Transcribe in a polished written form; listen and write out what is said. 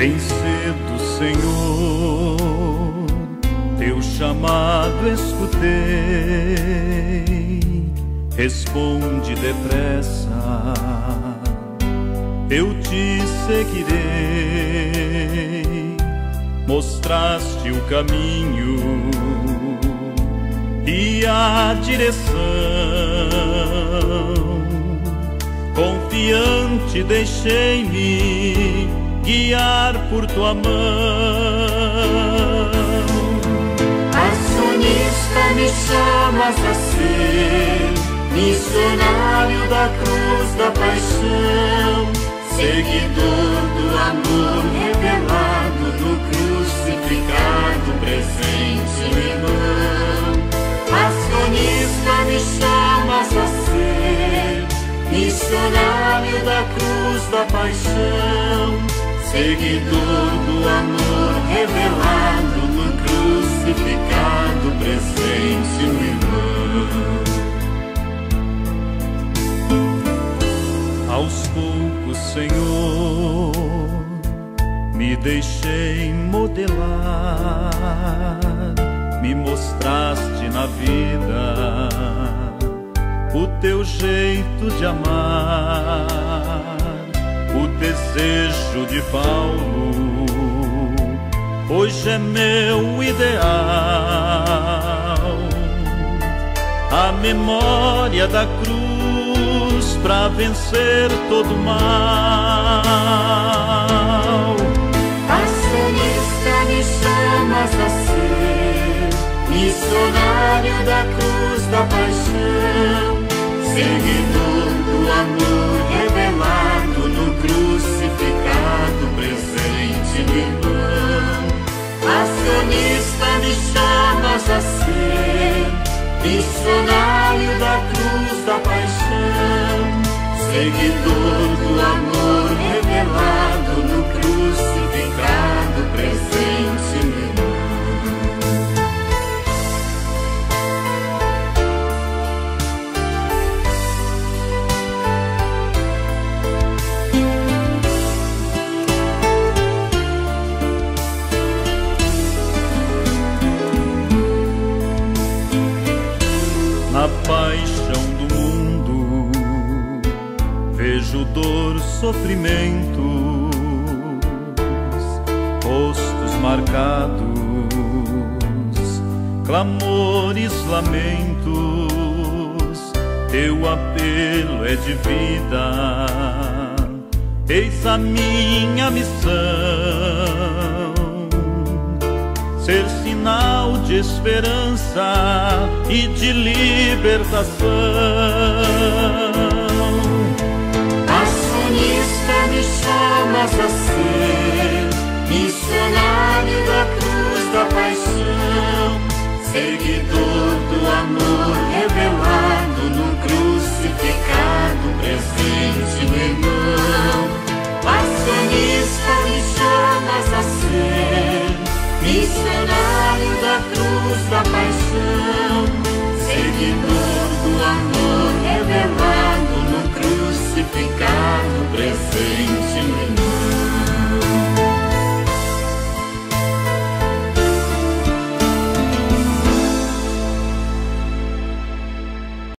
Vem cedo, Senhor, teu chamado escutei, responde depressa, eu te seguirei. Mostraste o caminho e a direção, confiante deixei-me guiar por tua mão. Acionista, me chamas a ser missionário da cruz da paixão, seguidor do amor revelado no crucificado, presente no irmão. Acionista, me chamas a ser missionário da cruz da paixão, seguidor do amor revelado no crucificado, presente no irmão. Aos poucos, Senhor, me deixei modelar, me mostraste na vida o teu jeito de amar, o desejo de Paulo hoje é meu ideal. A memória da cruz pra vencer todo mal. Acionista, me chamas a ser missionário da cruz da paixão, seguidor do amor revelado no crucificado, presente no irmão. Acionista, me chamas a ser missionário da cruz da paixão, seguidor do amor revelado no crucificado, presente no irmão. Na paixão do mundo vejo dor, sofrimentos, rostos marcados, clamores, lamentos. Teu apelo é de vida, eis a minha missão, ser sinal de esperança e de libertação. Acionista, me chamas a ser missionário da cruz da paixão, seguidor do amor revelado no crucificado, presente no irmão. Acionista, me chamas a ser missionário da cruz da paixão, seguidor do amor revelado no crucificado, presente no irmão.